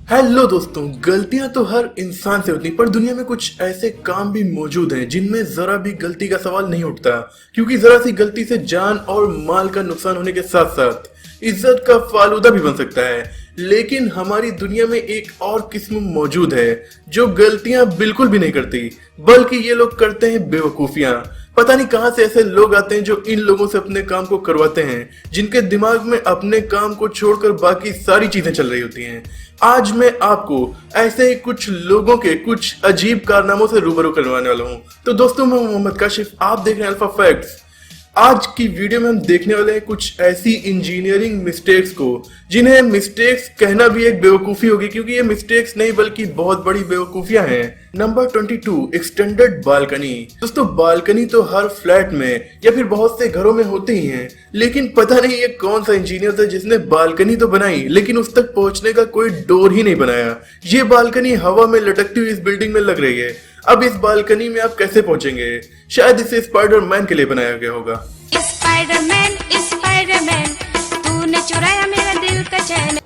Hello दोस्तों, गलतियां तो हर इंसान से होती हैं, पर दुनिया में कुछ ऐसे काम भी मौजूद हैं जिनमें जरा भी गलती का सवाल नहीं उठता। क्योंकि जरा सी गलती से जान और माल का नुकसान होने के साथ साथ इज्जत का फालूदा भी बन सकता है। लेकिन हमारी दुनिया में एक और किस्म मौजूद है जो गलतियां बिल्कुल भी नहीं करती, बल्कि ये लोग करते हैं बेवकूफियां। पता नहीं कहां से ऐसे लोग आते हैं जो इन लोगों से अपने काम को करवाते हैं, जिनके दिमाग में अपने काम को छोड़कर बाकी सारी चीजें चल रही होती हैं। आज मैं आपको ऐसे ही कुछ लोगों के कुछ अजीब कारनामों से रूबरू करवाने वाला हूं। तो दोस्तों, मैं मोहम्मद काशिफ, आप देख रहे हैं अल्फा फैक्ट्स। आज की वीडियो में हम देखने वाले हैं कुछ ऐसी इंजीनियरिंग मिस्टेक्स को जिन्हें मिस्टेक्स कहना भी एक बेवकूफी होगी, क्योंकि ये मिस्टेक्स नहीं बल्कि बहुत बड़ी बेवकूफियां हैं। Number 22, extended balcony. दोस्तों, बालकनी तो हर फ्लैट में या फिर बहुत से घरों में होते ही हैं, लेकिन पता नहीं ये कौन सा इंजीनियर था जिसने बालकनी तो बनाई लेकिन उस तक पहुंचने का कोई डोर ही नहीं बनाया। ये बालकनी हवा में लटकती हुई इस बिल्डिंग में लग रही है। अब इस बालकनी में आप कैसे पहुंचेंगे? शायद इसे स्पाइडरमैन के लिए बनाया गया होगा। स्पाइडरमैन स्पाइडरमैन, तूने चुराया मेरा दिल का चैन।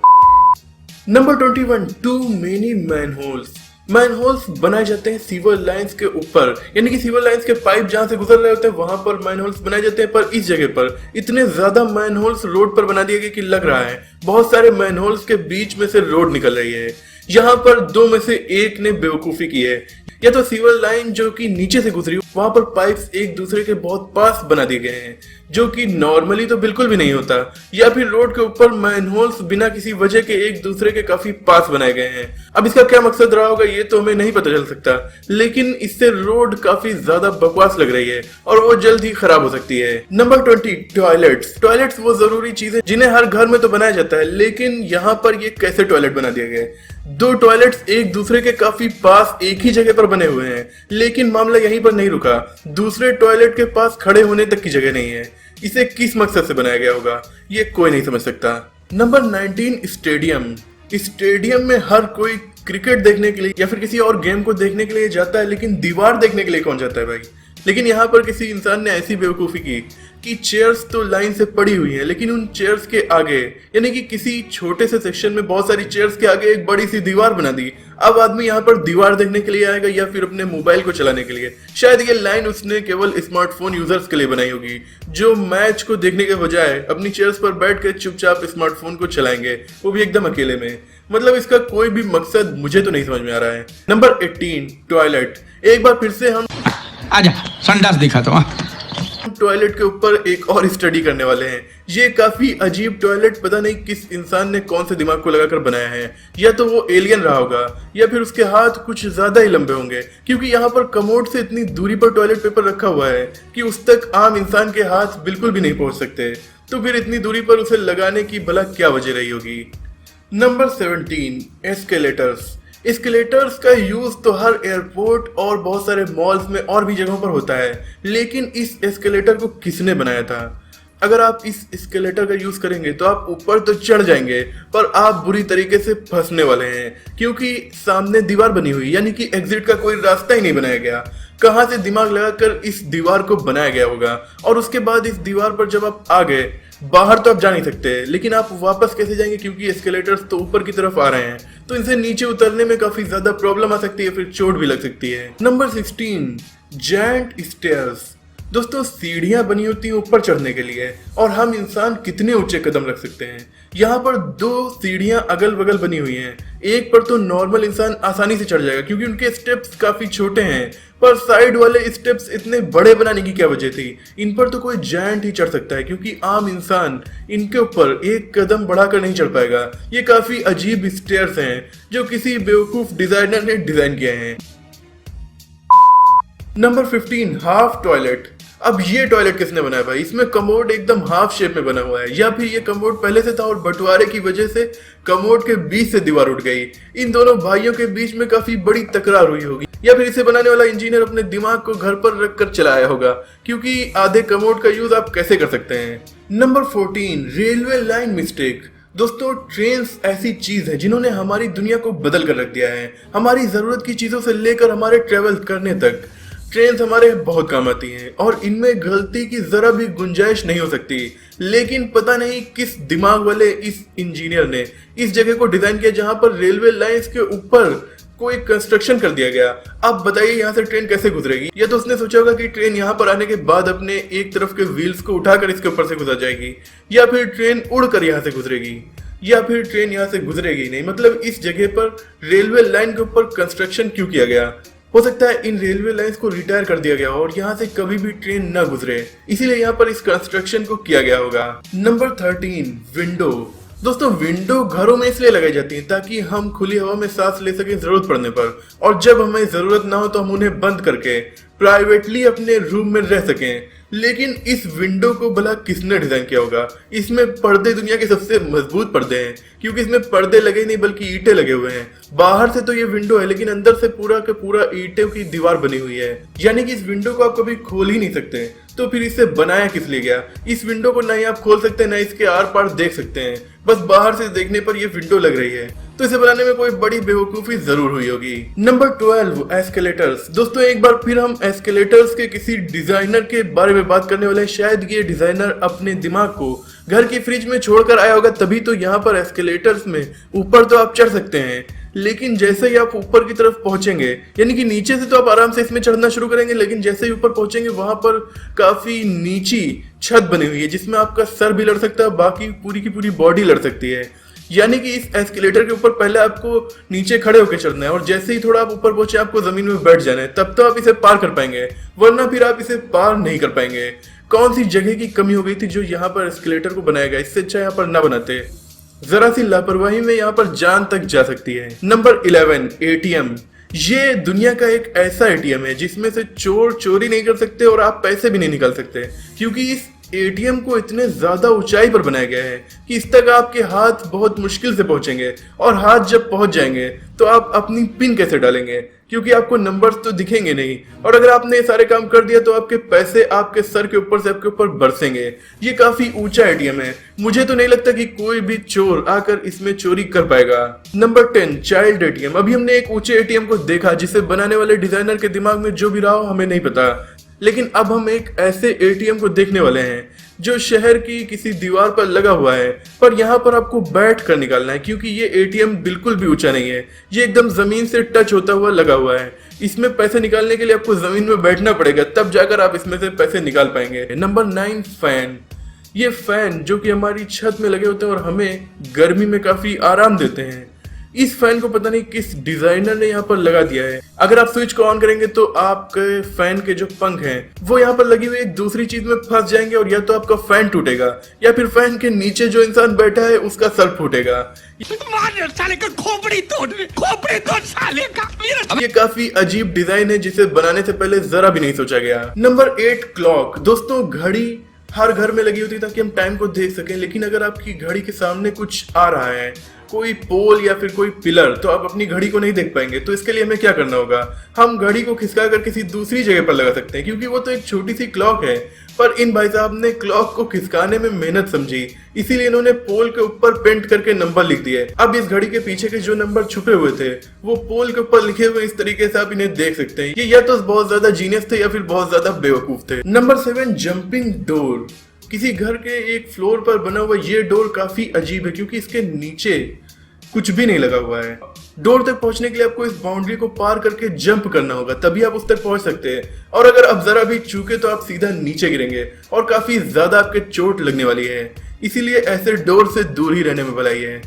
Number 21, too many manholes. Manholes बनाए जाते हैं सीवर लाइंस के ऊपर, यानी कि सीवर लाइंस के पाइप जहां से गुजर रहे होते हैं वहां पर मैनहोल्स बनाए जाते हैं। पर इस जगह पर इतने ज्यादा मैनहोल्स रोड पर बना दिए गए कि लग रहा है बहुत सारे मैनहोल्स के बीच में से रोड निकल रही है। यहाँ पर दो में से एक ने बेवकूफी की है। या तो सीवर लाइन जो कि नीचे से गुजरी वहां पर पाइप्स एक दूसरे के बहुत पास बना दिए गए हैं, जो कि नॉर्मली तो बिल्कुल भी नहीं होता। या फिर रोड के ऊपर मैनहोल्स बिना किसी वजह के एक दूसरे के काफी पास बनाए गए हैं। अब इसका क्या मकसद रहा होगा ये तो हमें नहीं पता चल सकता, लेकिन इससे रोड काफी ज्यादा बकवास लग रही है और वो जल्द ही खराब हो सकती है। Number 20, toilets. टॉयलेट्स वो जरूरी चीज है जिन्हें हर घर में तो बनाया जाता है, लेकिन यहाँ पर ये कैसे टॉयलेट बना दिया गया है? दो टॉयलेट्स एक दूसरे के काफी पास एक ही जगह पर बने हुए हैं, लेकिन मामला यहीं पर नहीं रुका। दूसरे टॉयलेट के पास खड़े होने तक की जगह नहीं है। इसे किस मकसद से बनाया गया होगा ये कोई नहीं समझ सकता। Number 19, stadium. स्टेडियम में हर कोई क्रिकेट देखने के लिए या फिर किसी और गेम को देखने के लिए जाता है, लेकिन दीवार देखने के लिए कौन जाता है भाई? लेकिन यहाँ पर किसी इंसान ने ऐसी बेवकूफी की कि चेयर्स तो लाइन से पड़ी हुई हैं, लेकिन उन चेयर्स के आगे, यानी कि किसी छोटे से सेक्शन में बहुत सारी चेयर्स के आगे एक बड़ी सी दीवार बना दी। अब आदमी यहाँ पर दीवार देखने के लिए आएगा या फिर अपने मोबाइल को चलाने के लिए? शायद ये लाइन उसने केवल स्मार्टफोन यूजर्स के लिए बनाई होगी, जो मैच को देखने के बजाय अपनी चेयर्स पर बैठ कर चुपचाप स्मार्टफोन को चलाएंगे, वो भी एकदम अकेले में। मतलब इसका कोई भी मकसद मुझे तो नहीं समझ में आ रहा है। Number 18, toilet. एक बार फिर से हम आजा संडास दिखा तो टॉयलेट के ऊपर एक और स्टडी करने वाले हैं। ये काफी अजीब टॉयलेट पता नहीं किस इंसान ने कौन से दिमाग को लगाकर बनाया है। या तो वो एलियन रहा होगा या फिर उसके हाथ कुछ ज्यादा ही लंबे होंगे, क्योंकि यहाँ पर कमोड से इतनी दूरी पर टॉयलेट पेपर रखा हुआ है कि उस तक आम इंसान के हाथ बिल्कुल भी नहीं पहुंच सकते। तो फिर इतनी दूरी पर उसे लगाने की भला क्या वजह रही होगी? Number 17, escalators. एस्केलेटर्स का यूज तो हर एयरपोर्ट और बहुत सारे मॉल्स में और भी जगहों पर होता है, लेकिन इस एस्केलेटर को किसने बनाया था? अगर आप इस एस्केलेटर का यूज करेंगे तो आप ऊपर तो चढ़ जाएंगे, पर आप बुरी तरीके से फंसने वाले हैं, क्योंकि सामने दीवार बनी हुई, यानी कि एग्जिट का कोई रास्ता ही नहीं बनाया गया। कहां से दिमाग लगाकर इस दीवार को बनाया गया होगा? और उसके बाद इस दीवार पर जब आप आ गए, बाहर तो आप जा नहीं सकते, लेकिन आप वापस कैसे जाएंगे? क्योंकि एस्केलेटर्स तो ऊपर की तरफ आ रहे हैं, तो इनसे नीचे उतरने में काफी ज्यादा प्रॉब्लम आ सकती है, फिर चोट भी लग सकती है। Number 16, giant stairs. दोस्तों, सीढ़ियां बनी होती हैं ऊपर चढ़ने के लिए, और हम इंसान कितने ऊंचे कदम रख सकते हैं? यहाँ पर दो सीढ़ियां अगल बगल बनी हुई हैं। एक पर तो नॉर्मल इंसान आसानी से चढ़ जाएगा क्योंकि उनके स्टेप्स काफी छोटे हैं, पर साइड वाले स्टेप्स इतने बड़े बनाने की क्या वजह थी? इन पर तो कोई जायंट ही चढ़ सकता है, क्योंकि आम इंसान इनके ऊपर एक कदम बढ़ाकर नहीं चढ़ पाएगा। ये काफी अजीब स्टेयर्स हैं जो किसी बेवकूफ डिजाइनर ने डिजाइन किए हैं। Number 15, half toilet. अब ये टॉयलेट किसने बनाया भाई? इसमें कमोड एकदम हाफ शेप में बना हुआ है, या फिर ये कमोड पहले से था और बंटवारे की वजह से कमोड के बीच से दीवार उठ गई। इन दोनों भाइयों के बीच में काफी बड़ी तकरार हुई होगी, या फिर इसे बनाने वाला इंजीनियर अपने दिमाग को घर पर रखकर चलाया होगा, क्योंकि आधे कमोड का यूज आप कैसे कर सकते हैं? Number 14, railway line mistake. दोस्तों, ट्रेन्स ऐसी चीज है जिन्होंने हमारी दुनिया को बदल कर रख दिया है, हमारी जरूरत की चीजों से लेकर हमारे ट्रेवल करने तक। ट्रेन हमारे बहुत काम आती हैं और इनमें गलती की जरा भी गुंजाइश नहीं हो सकती, लेकिन पता नहीं किस दिमाग वाले इस इंजीनियर ने इस जगह को डिजाइन किया जहां पर रेलवे लाइंस के ऊपर कोई कंस्ट्रक्शन कर दिया गया। अब बताइए यहाँ से ट्रेन कैसे गुजरेगी? या तो उसने सोचा होगा कि ट्रेन यहाँ पर आने के बाद अपने एक तरफ के व्हील्स को उठाकर इसके ऊपर से गुजर जाएगी, या फिर ट्रेन उड़कर यहाँ से गुजरेगी, या फिर ट्रेन यहाँ से गुजरेगी नहीं। मतलब इस जगह पर रेलवे लाइन के ऊपर कंस्ट्रक्शन क्यों किया गया? हो सकता है इन रेलवे लाइंस को रिटायर कर दिया गया और यहाँ से कभी भी ट्रेन न गुजरे, इसीलिए यहाँ पर इस कंस्ट्रक्शन को किया गया होगा। Number 13, window. दोस्तों, विंडो घरों में इसलिए लगाई जाती है ताकि हम खुली हवा में सांस ले सकें जरूरत पड़ने पर, और जब हमें जरूरत ना हो तो हम उन्हें बंद करके प्राइवेटली अपने रूम में रह सकें। लेकिन इस विंडो को भला किसने डिजाइन किया होगा? इसमें पर्दे दुनिया के सबसे मजबूत पर्दे हैं, क्योंकि इसमें पर्दे लगे नहीं बल्कि ईंटें लगे हुए हैं। बाहर से तो ये विंडो है लेकिन अंदर से पूरा का पूरा ईंटों की दीवार बनी हुई है, यानी कि इस विंडो को आप कभी खोल ही नहीं सकते। तो फिर इसे बनाया किस लिए गया? इस विंडो को ना ही आप खोल सकते हैं ना इसके आर पार देख सकते हैं, बस बाहर से देखने पर ये विंडो लग रही है, तो इसे बनाने में कोई बड़ी बेवकूफी जरूर हुई होगी। Number 12, escalators. दोस्तों, एक बार फिर हम एस्केलेटर्स के किसी डिजाइनर के बारे में बात करने वाले हैं। शायद ये डिजाइनर अपने दिमाग को घर की फ्रिज में छोड़कर आया होगा, तभी तो यहाँ पर एस्केलेटर्स में ऊपर तो आप चढ़ सकते हैं, लेकिन जैसे ही आप ऊपर की तरफ पहुंचेंगे, यानी कि नीचे से तो आप आराम से इसमें चढ़ना शुरू करेंगे, लेकिन जैसे ही ऊपर पहुंचेंगे वहां पर काफी नीची छत बनी हुई है जिसमें आपका सर भी लड़ सकता है, बाकी पूरी की पूरी बॉडी लड़ सकती है। यानी कि इस एस्केलेटर के ऊपर पहले आपको नीचे खड़े होकर चढ़ना है और जैसे ही थोड़ा आप ऊपर पहुंचे आपको जमीन में बैठ जाना है, तब तो आप इसे पार कर पाएंगे, वरना फिर आप इसे पार नहीं कर पाएंगे। कौन सी जगह की कमी हो गई थी जो यहाँ पर एस्केलेटर को बनाया गया? इससे अच्छा यहाँ पर ना बनाते। जरा सी लापरवाही में यहाँ पर जान तक जा सकती है। Number 11, ATM. ये दुनिया का एक ऐसा एटीएम है जिसमें से चोर चोरी नहीं कर सकते और आप पैसे भी नहीं निकाल सकते, क्योंकि इस एटीएम को इतने ज्यादा ऊंचाई पर बनाया गया है कि इस तक आपके हाथ बहुत मुश्किल से पहुंचेंगे, और हाथ जब पहुंच जाएंगे तो आप अपनी पिन कैसे डालेंगे, क्योंकि आपको नंबर्स तो दिखेंगे नहीं, और अगर आपने ये सारे काम कर दिया तो आपके पैसे आपके सर के ऊपर से आपके ऊपर बरसेंगे। ये काफी ऊंचा एटीएम है, मुझे तो नहीं लगता कि कोई भी चोर आकर इसमें चोरी कर पाएगा। Number 10, child ATM. अभी हमने एक ऊंचे एटीएम को देखा जिसे बनाने वाले डिजाइनर के दिमाग में जो भी रहा हो हमें नहीं पता, लेकिन अब हम एक ऐसे एटीएम को देखने वाले हैं जो शहर की किसी दीवार पर लगा हुआ है, पर यहाँ पर आपको बैठ कर निकालना है, क्योंकि ये एटीएम बिल्कुल भी ऊंचा नहीं है, ये एकदम जमीन से टच होता हुआ लगा हुआ है। इसमें पैसे निकालने के लिए आपको जमीन में बैठना पड़ेगा, तब जाकर आप इसमें से पैसे निकाल पाएंगे। Number 9, fan. ये फैन जो कि हमारी छत में लगे होते हैं और हमें गर्मी में काफी आराम देते हैं। इस फैन को पता नहीं किस डिजाइनर ने यहाँ पर लगा दिया है। अगर आप स्विच को ऑन करेंगे तो आपके फैन के जो पंख हैं वो यहाँ पर लगी हुई एक दूसरी चीज में फंस जाएंगे, और या तो आपका फैन टूटेगा या फिर फैन के नीचे जो इंसान बैठा है उसका सर फूटेगा। साले का खोपड़ी तोड़ साले का। ये काफी अजीब डिजाइन है जिसे बनाने से पहले जरा भी नहीं सोचा गया। Number 8, clock. दोस्तों, घड़ी हर घर में लगी होती है ताकि हम टाइम को देख सकें, लेकिन अगर आपकी घड़ी के सामने कुछ आ रहा है, कोई पोल या फिर कोई पिलर, तो आप अपनी घड़ी को नहीं देख पाएंगे। तो इसके लिए हमें क्या करना होगा? हम घड़ी को खिसका कर किसी दूसरी जगह पर लगा सकते हैं, क्योंकि वो तो एक छोटी सी क्लॉक है। पर इन भाई साहब ने क्लॉक को खिसकाने में मेहनत समझी, इसीलिए इन्होंने पोल के ऊपर पेंट करके नंबर लिख दिए। अब इस घड़ी के पीछे के जो नंबर छुपे हुए थे वो पोल के ऊपर लिखे हुए इस तरीके से आप इन्हें देख सकते हैं। ये या तो बहुत ज्यादा जीनियस थे या फिर बहुत ज्यादा बेवकूफ थे। Number 7, jumping door. किसी घर के एक फ्लोर पर बना हुआ ये डोर काफी अजीब है, क्योंकि इसके नीचे कुछ भी नहीं लगा हुआ है। डोर तक पहुंचने के लिए आपको इस बाउंड्री को पार करके जंप करना होगा, तभी आप उस तक पहुंच सकते हैं, और अगर आप जरा भी चूके तो आप सीधा नीचे गिरेंगे और काफी ज्यादा आपके चोट लगने वाली है। इसीलिए ऐसे डोर से दूर ही रहने में भलाई है।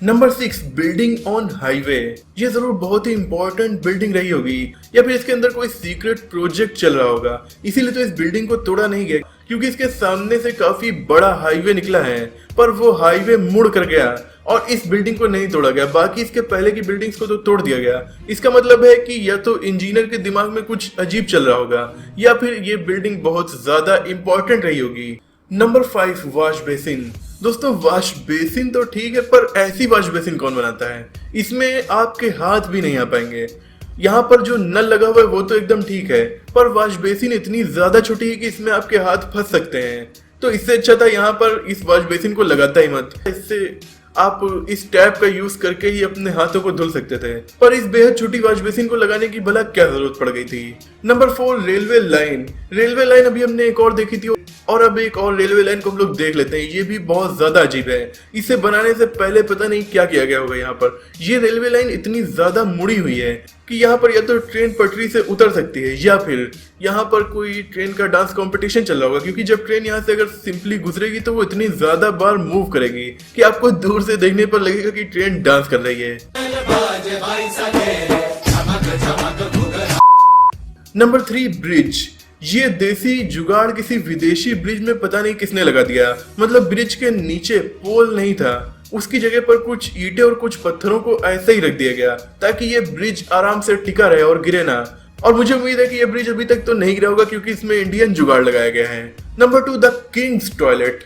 Number 6, building on highway. ये जरूर बहुत ही इंपॉर्टेंट बिल्डिंग रही होगी, या फिर इसके अंदर कोई सीक्रेट प्रोजेक्ट चल रहा होगा, इसीलिए तो इस बिल्डिंग को तोड़ा नहीं गया, क्योंकि इसके सामने से काफी बड़ा हाईवे निकला है, पर वो हाईवे मुड़ कर गया और इस बिल्डिंग को नहीं तोड़ा गया। बाकी इसके पहले की बिल्डिंग्स को तो तोड़ दिया गया। इसका मतलब है कि या तो इंजीनियर के दिमाग में कुछ अजीब चल रहा होगा, या फिर ये बिल्डिंग बहुत ज्यादा इंपॉर्टेंट रही होगी। Number 5, wash basin. दोस्तों, वॉश बेसिन तो ठीक है, पर ऐसी वॉश बेसिन कौन बनाता है? इसमें आपके हाथ भी नहीं आ पाएंगे। यहाँ पर जो नल लगा हुआ है वो तो एकदम ठीक है, पर वॉश बेसिन इतनी ज्यादा छोटी है कि इसमें आपके हाथ फंस सकते हैं। तो इससे अच्छा था यहाँ पर इस वॉश बेसिन को लगाता ही मत। इससे आप इस टैप का यूज करके ही अपने हाथों को धुल सकते थे, पर इस बेहद छोटी वॉश बेसिन को लगाने की भला क्या जरूरत पड़ गई थी। Number 4, railway line. Railway line अभी हमने एक और देखी थी और अब एक और रेलवे लाइन को हम लोग देख लेते हैं। ये भी बहुत ज्यादा अजीब है। इसे बनाने से पहले पता नहीं क्या किया गया होगा यहाँ पर। ये रेलवे लाइन इतनी ज्यादा मुड़ी हुई है कि यहाँ पर या तो ट्रेन पटरी से उतर सकती है या फिर यहाँ पर कोई ट्रेन का डांस कंपटीशन चल रहा होगा, क्योंकि जब ट्रेन यहाँ से अगर सिंपली गुजरेगी तो वो इतनी ज्यादा बार मूव करेगी कि आपको दूर से देखने पर लगेगा कि ट्रेन डांस कर रही है। Number 3, bridge. ये देसी जुगाड़ किसी विदेशी ब्रिज में पता नहीं किसने लगा दिया। मतलब ब्रिज के नीचे पोल नहीं था, उसकी जगह पर कुछ ईंटें और कुछ पत्थरों को ऐसे ही रख दिया गया ताकि ये ब्रिज आराम से टिका रहे और गिरे ना। और मुझे उम्मीद है कि ये ब्रिज अभी तक तो नहीं गिरा होगा क्योंकि इसमें इंडियन जुगाड़ लगाया गया है। Number 2, the Kings toilet.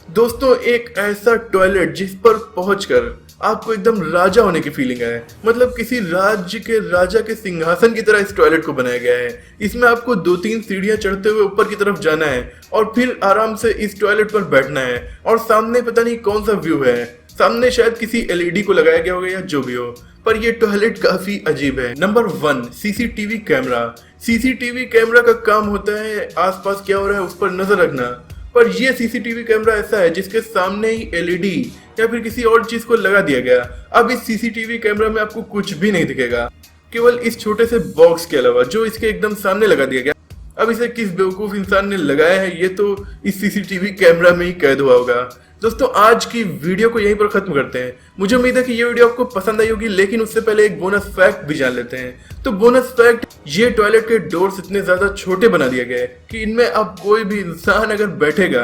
दोस्तों, एक ऐसा टॉयलेट जिस पर पहुंचकर आपको एकदम राजा होने की फीलिंग है। मतलब किसी राज्य के राजा के सिंहासन की तरह इस टॉयलेट को बनाया गया है। इसमें आपको 2-3 सीढ़ियां चढ़ते हुए ऊपर की तरफ जाना है और फिर आराम से इस टॉयलेट पर बैठना है और सामने पता नहीं कौन सा व्यू है। सामने शायद किसी एलईडी को लगाया गया होगा या जो भी हो, पर ये टॉयलेट काफी अजीब है। Number 1, CCTV camera. CCTV camera का काम होता है आसपास क्या हो रहा है उस पर नजर रखना, पर ये सीसीटीवी कैमरा ऐसा है जिसके सामने ही एलईडी या फिर किसी और चीज को लगा दिया गया। अब इस सीसीटीवी कैमरा में आपको कुछ भी नहीं दिखेगा, केवल इस छोटे से बॉक्स के अलावा जो इसके एकदम सामने लगा दिया गया। अब इसे किस बेवकूफ इंसान ने लगाया है ये तो इस सीसीटीवी कैमरा में ही कैद हुआ होगा। दोस्तों, आज की वीडियो को यहीं पर खत्म करते हैं। मुझे उम्मीद है कि ये वीडियो आपको पसंद आई होगी, लेकिन उससे पहले एक बोनस फैक्ट भी जान लेते हैं। तो बोनस फैक्ट, ये टॉयलेट के डोर्स इतने ज्यादा छोटे बना दिए गए कि इनमें अब कोई भी इंसान अगर बैठेगा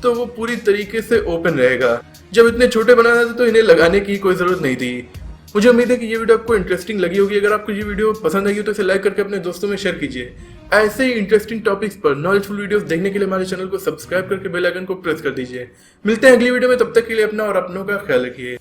तो वो पूरी तरीके से ओपन रहेगा। जब इतने छोटे बनाना था तो इन्हें लगाने की कोई जरूरत नहीं थी। मुझे उम्मीद है कि ये वीडियो आपको इंटरेस्टिंग लगी होगी। अगर आपको ये वीडियो पसंद आई हो तो इसे लाइक करके अपने दोस्तों में शेयर कीजिए। ऐसे ही इंटरेस्टिंग टॉपिक्स पर नॉलेजफुल वीडियोस देखने के लिए हमारे चैनल को सब्सक्राइब करके बेल आइकन को प्रेस कर दीजिए। मिलते हैं अगली वीडियो में, तब तक के लिए अपना और अपनों का ख्याल रखिए।